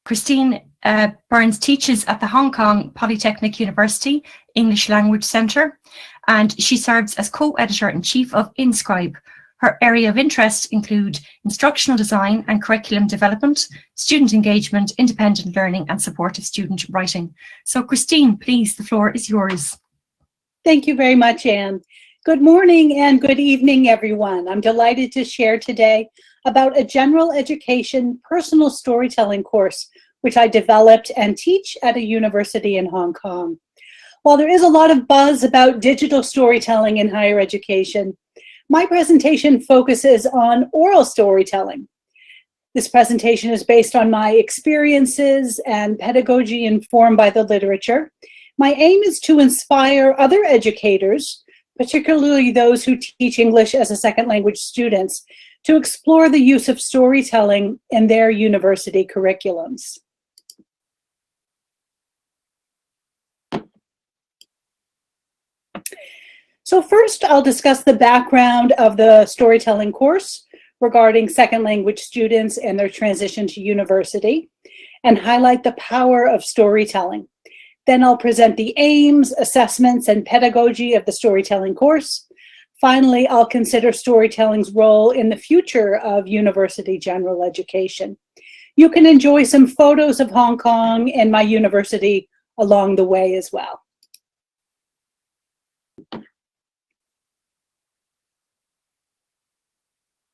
Christine Burns teaches at the Hong Kong Polytechnic University English Language Centre, and she serves as co-editor-in-chief of Inscribe. Her area of interest include instructional design and curriculum development, student engagement, independent learning, and supportive student writing. So Christine, please, the floor is yours. Thank you very much, Anne. Good morning and good evening, everyone. I'm delighted to share today about a general education personal storytelling course, which I developed and teach at a university in Hong Kong. While there is a lot of buzz about digital storytelling in higher education, my presentation focuses on oral storytelling. This presentation is based on my experiences and pedagogy informed by the literature. My aim is to inspire other educators, particularly those who teach English as a second language students, to explore the use of storytelling in their university curriculums. So first, I'll discuss the background of the storytelling course regarding second language students and their transition to university, and highlight the power of storytelling. Then I'll present the aims, assessments, and pedagogy of the storytelling course. Finally, I'll consider storytelling's role in the future of university general education. You can enjoy some photos of Hong Kong and my university along the way as well.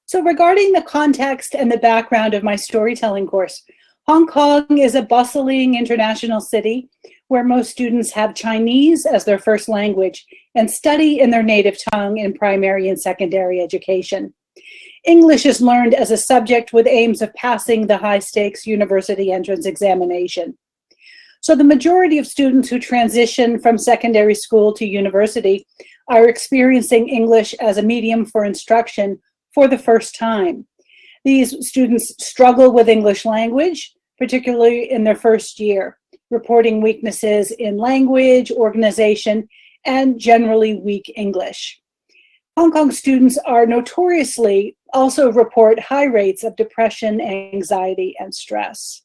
So regarding the context and the background of my storytelling course, Hong Kong is a bustling international city where most students have Chinese as their first language and study in their native tongue in primary and secondary education. English is learned as a subject with aims of passing the high-stakes university entrance examination. So the majority of students who transition from secondary school to university are experiencing English as a medium for instruction for the first time. These students struggle with English language, particularly in their first year, reporting weaknesses in language, organization, and generally weak English. Hong Kong students are notoriously also report high rates of depression, anxiety, and stress.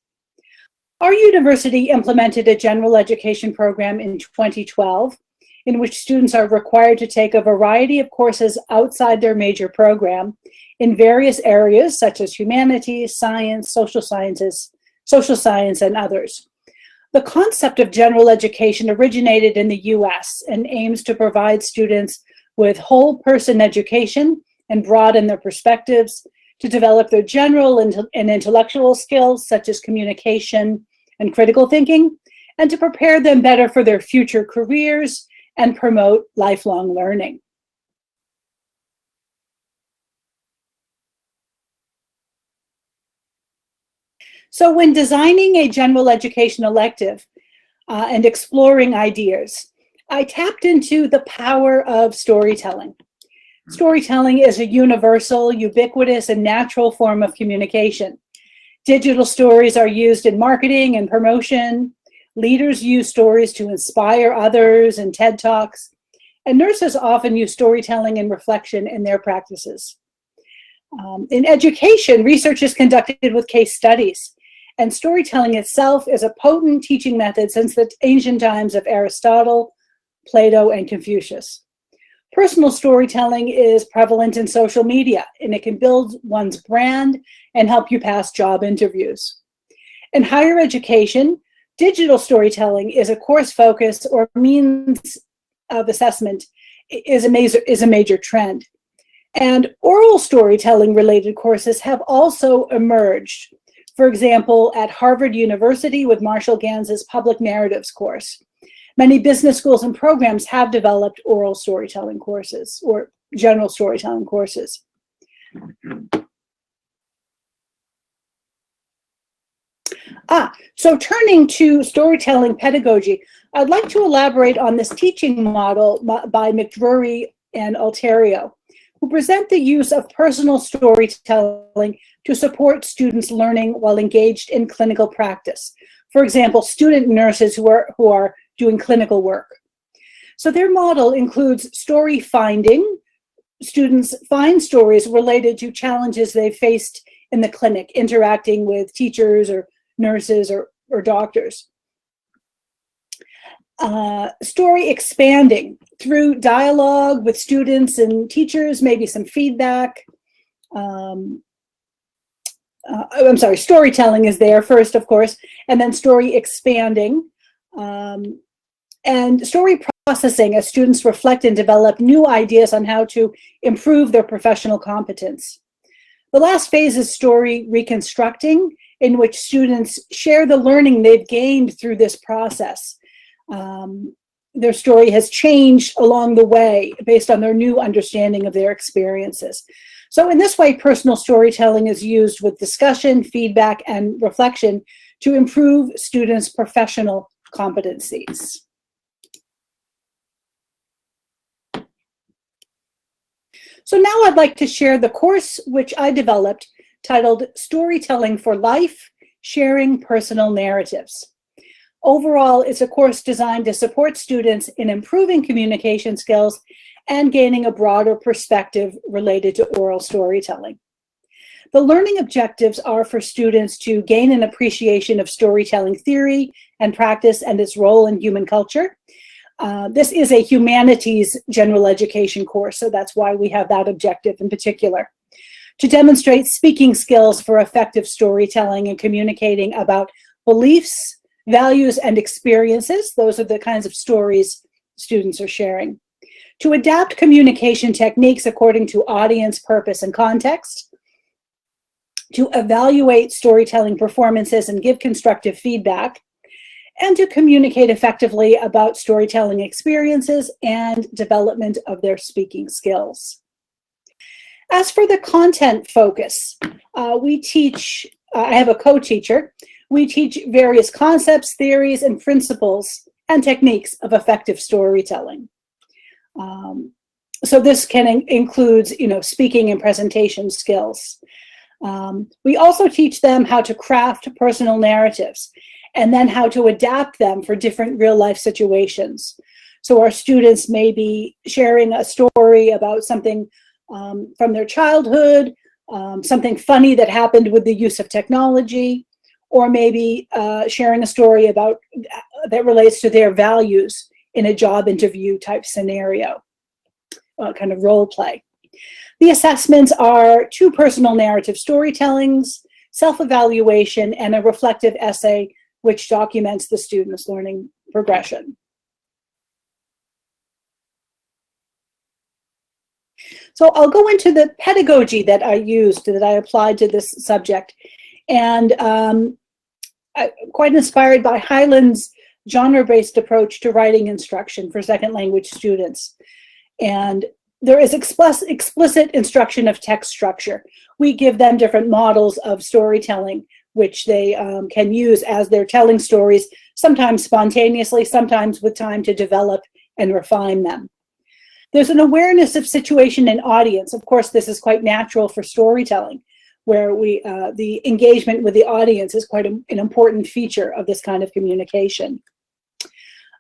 Our university implemented a general education program in 2012, in which students are required to take a variety of courses outside their major program in various areas such as humanities, science, social science, and others. The concept of general education originated in the US and aims to provide students with whole person education and broaden their perspectives, to develop their general and intellectual skills such as communication and critical thinking, and to prepare them better for their future careers and promote lifelong learning. So when designing a general education elective and exploring ideas, I tapped into the power of storytelling. Storytelling is a universal, ubiquitous, and natural form of communication. Digital stories are used in marketing and promotion. Leaders use stories to inspire others in TED Talks, and nurses often use storytelling and reflection in their practices. In education, research is conducted with case studies, and storytelling itself is a potent teaching method since the ancient times of Aristotle, Plato, and Confucius. Personal storytelling is prevalent in social media, and it can build one's brand and help you pass job interviews. In higher education, digital storytelling is a course focus or means of assessment is a major trend. And oral storytelling related courses have also emerged. For example, at Harvard University with Marshall Ganz's Public Narratives course. Many business schools and programs have developed oral storytelling courses or general storytelling courses. So turning to storytelling pedagogy, I'd like to elaborate on this teaching model by McDrury and Alterio, who present the use of personal storytelling to support students' learning while engaged in clinical practice. For example, student nurses who are doing clinical work. So their model includes story finding. Students find stories related to challenges they faced in the clinic, interacting with teachers or nurses or doctors. Story expanding through dialogue with students and teachers, maybe some feedback. I'm sorry, storytelling is there first, of course, and then story expanding. And story processing as students reflect and develop new ideas on how to improve their professional competence. The last phase is story reconstructing, in which students share the learning they've gained through this process. Their story has changed along the way based on their new understanding of their experiences. So in this way, personal storytelling is used with discussion, feedback, and reflection to improve students' professional competencies. So now I'd like to share the course which I developed titled Storytelling for Life, Sharing Personal Narratives. Overall, it's a course designed to support students in improving communication skills and gaining a broader perspective related to oral storytelling. The learning objectives are for students to gain an appreciation of storytelling theory and practice and its role in human culture. This is a humanities general education course, so that's why we have that objective in particular. To demonstrate speaking skills for effective storytelling and communicating about beliefs, values, and experiences. Those are the kinds of stories students are sharing. To adapt communication techniques according to audience, purpose, and context. To evaluate storytelling performances and give constructive feedback. And to communicate effectively about storytelling experiences and development of their speaking skills. As for the content focus, we teach, I have a co-teacher, we teach various concepts, theories, and principles and techniques of effective storytelling. So this includes, speaking and presentation skills. We also teach them how to craft personal narratives and then how to adapt them for different real-life situations. So our students may be sharing a story about something from their childhood, something funny that happened with the use of technology, or maybe sharing a story about that relates to their values in a job interview type scenario, kind of role play. The assessments are 2 personal narrative storytellings, self-evaluation, and a reflective essay which documents the student's learning progression. So I'll go into the pedagogy that I used, that I applied to this subject. And I'm quite inspired by Hyland's genre-based approach to writing instruction for second language students. And there is explicit instruction of text structure. We give them different models of storytelling, which they can use as they're telling stories, sometimes spontaneously, sometimes with time to develop and refine them. There's an awareness of situation and audience. Of course, this is quite natural for storytelling, where the engagement with the audience is quite an important feature of this kind of communication.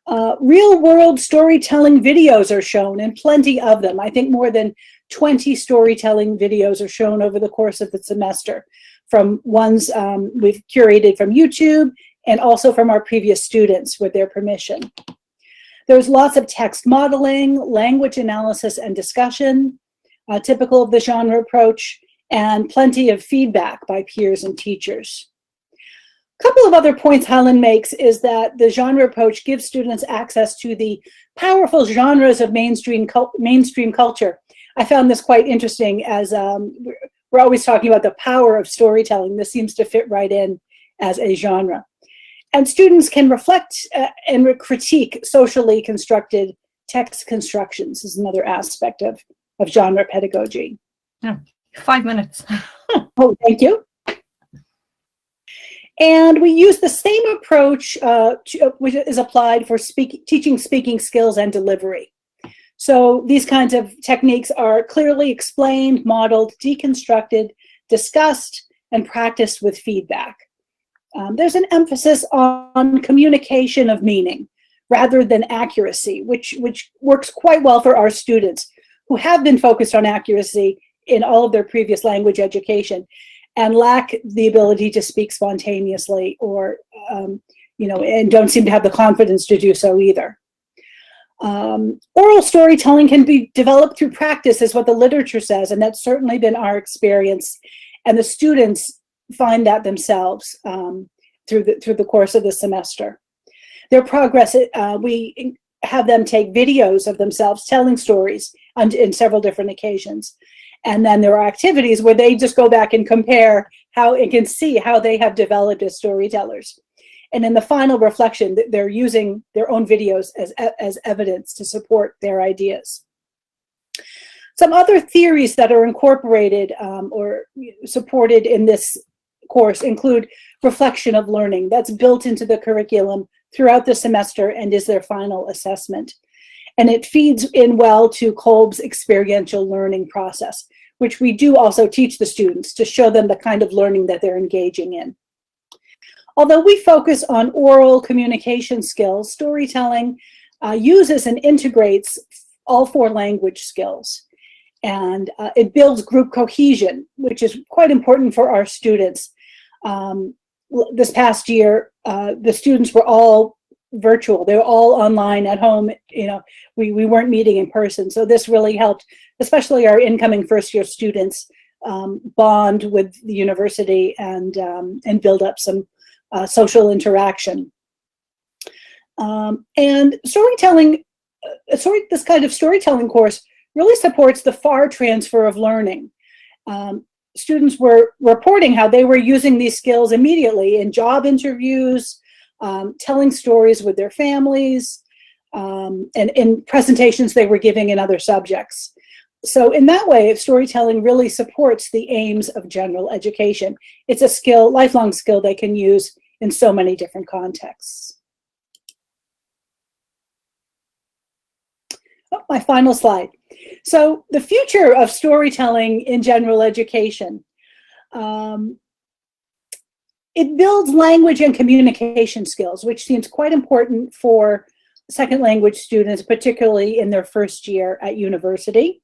Real-world storytelling videos are shown, and plenty of them. I think more than 20 storytelling videos are shown over the course of the semester, from ones we've curated from YouTube and also from our previous students with their permission. There's lots of text modeling, language analysis and discussion, typical of the genre approach, and plenty of feedback by peers and teachers. A couple of other points Hyland makes is that the genre approach gives students access to the powerful genres of mainstream culture. I found this quite interesting, as we're always talking about the power of storytelling. This seems to fit right in as a genre. And students can reflect and critique socially constructed text constructions is another aspect of genre pedagogy. Yeah, 5 minutes. Oh, thank you. And we use the same approach which is applied for teaching speaking skills and delivery. So these kinds of techniques are clearly explained, modeled, deconstructed, discussed, and practiced with feedback. There's an emphasis on communication of meaning rather than accuracy, which works quite well for our students who have been focused on accuracy in all of their previous language education. and lack the ability to speak spontaneously, or and don't seem to have the confidence to do so either. Oral storytelling can be developed through practice, is what the literature says, and that's certainly been our experience. And the students find that themselves through the course of the semester. Their progress, we have them take videos of themselves telling stories in several different occasions. And then there are activities where they just go back and compare how and can see how they have developed as storytellers. And in the final reflection, they're using their own videos as evidence to support their ideas. Some other theories that are incorporated or supported in this course include reflection of learning. That's built into the curriculum throughout the semester and is their final assessment. And it feeds in well to Kolb's experiential learning process, which we do also teach the students to show them the kind of learning that they're engaging in. Although we focus on oral communication skills, storytelling uses and integrates all 4 language skills. And it builds group cohesion, which is quite important for our students. This past year, the students were all virtual. They were all online at home. We weren't meeting in person. So this really helped, especially our incoming first-year students, bond with the university and build up some social interaction. And storytelling, this kind of storytelling course really supports the FAR transfer of learning. Students were reporting how they were using these skills immediately in job interviews, telling stories with their families, and in presentations they were giving in other subjects. So in that way, storytelling really supports the aims of general education. It's a skill, lifelong skill they can use in so many different contexts. Oh, my final slide. So the future of storytelling in general education. It builds language and communication skills, which seems quite important for second language students, particularly in their first year at university.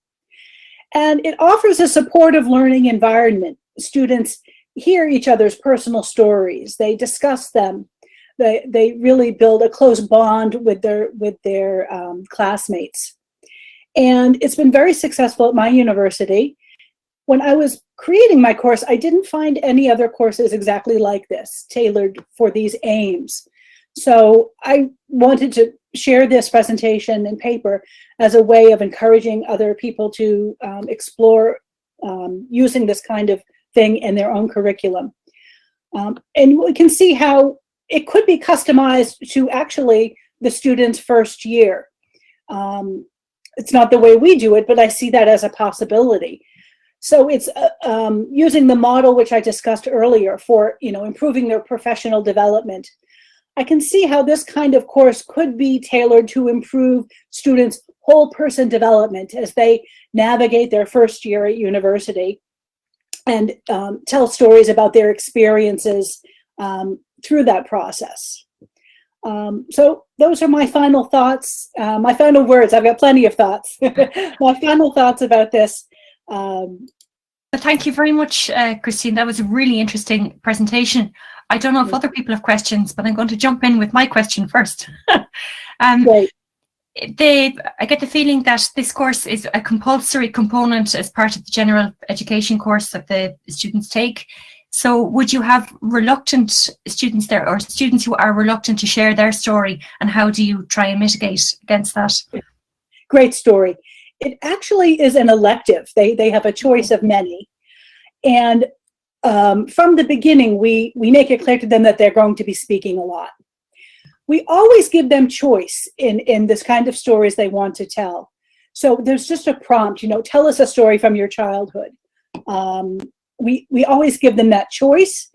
And it offers a supportive learning environment. Students hear each other's personal stories. They discuss them. They really build a close bond with their classmates. And it's been very successful at my university. When I was creating my course, I didn't find any other courses exactly like this, tailored for these aims. So I wanted to share this presentation and paper as a way of encouraging other people to explore using this kind of thing in their own curriculum. And we can see how it could be customized to actually the student's first year. It's not the way we do it, but I see that as a possibility. So it's using the model which I discussed earlier for improving their professional development. I can see how this kind of course could be tailored to improve students' whole person development as they navigate their first year at university and tell stories about their experiences through that process. So those are my final thoughts, my final words. I've got plenty of thoughts. My final thoughts about this. Thank you very much, Christine. That was a really interesting presentation. I don't know if other people have questions, but I'm going to jump in with my question first. Great. I get the feeling that this course is a compulsory component as part of the general education course that the students take. So would you have reluctant students there, or students who are reluctant to share their story, and how do you try and mitigate against that? Great story. It actually is an elective. They have a choice of many. And from the beginning, we make it clear to them that they're going to be speaking a lot. We always give them choice in this kind of stories they want to tell. So there's just a prompt, tell us a story from your childhood. We always give them that choice.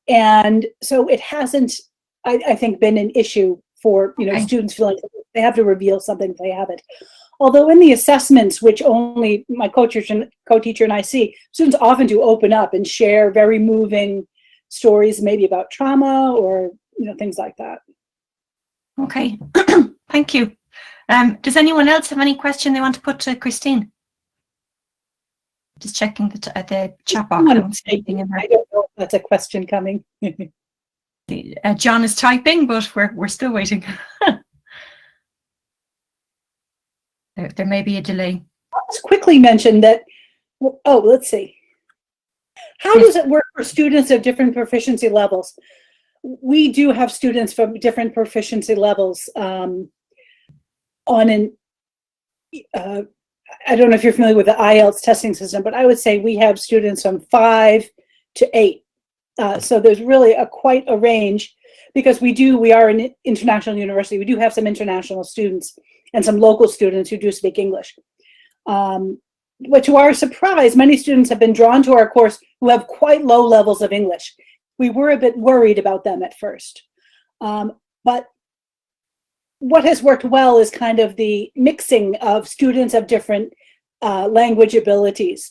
And so it hasn't, I think, been an issue for students feeling they have to reveal something if they haven't. Although in the assessments, which only my co-teacher and I see, students often do open up and share very moving stories, maybe about trauma or things like that. Okay, thank you. Does anyone else have any question they want to put to Christine? Just checking the chat box. I I don't see anything in there. don't know if that's a question coming. John is typing, but we're still waiting. There may be a delay. I'll just quickly mention that, let's see. How does it work for students of different proficiency levels? We do have students from different proficiency levels on I don't know if you're familiar with the IELTS testing system, but I would say we have students from 5 to 8. So there's really quite a range, because we are an international university. We do have some international students and some local students who do speak English. But to our surprise, many students have been drawn to our course who have quite low levels of English. We were a bit worried about them at first. But what has worked well is kind of the mixing of students of different language abilities.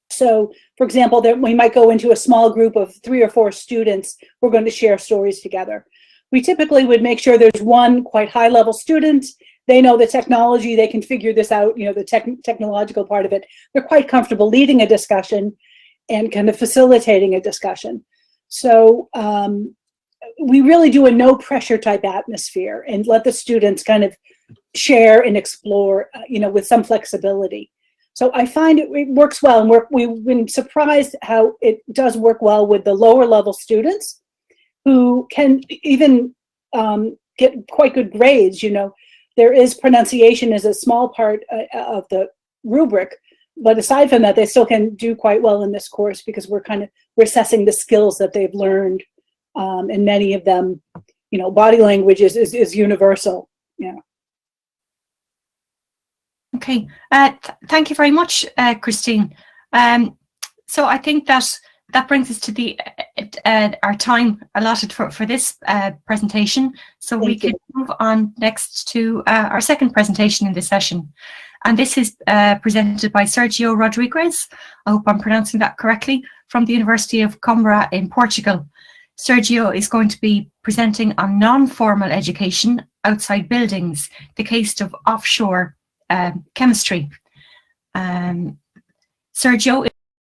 So, for example, we might go into a small group of 3 or 4 students who are going to share stories together. We typically would make sure there's one quite high-level student. They know the technology, they can figure this out, the technological part of it. They're quite comfortable leading a discussion and kind of facilitating a discussion. So we really do a no pressure type atmosphere and let the students kind of share and explore, with some flexibility. So I find it works well, and we've been surprised how it does work well with the lower level students who can even get quite good grades. There is pronunciation as a small part of the rubric, but aside from that, they still can do quite well in this course, because we're assessing the skills that they've learned, and many of them, body language is universal. Yeah. Okay, thank you very much, Christine. So I think that brings us to our time allotted for this presentation. So we can move on next to our second presentation in this session. And this is presented by Sergio Rodrigues. I hope I'm pronouncing that correctly, from the University of Coimbra in Portugal. Sergio is going to be presenting on non-formal education outside buildings, the case of offshore chemistry. Sergio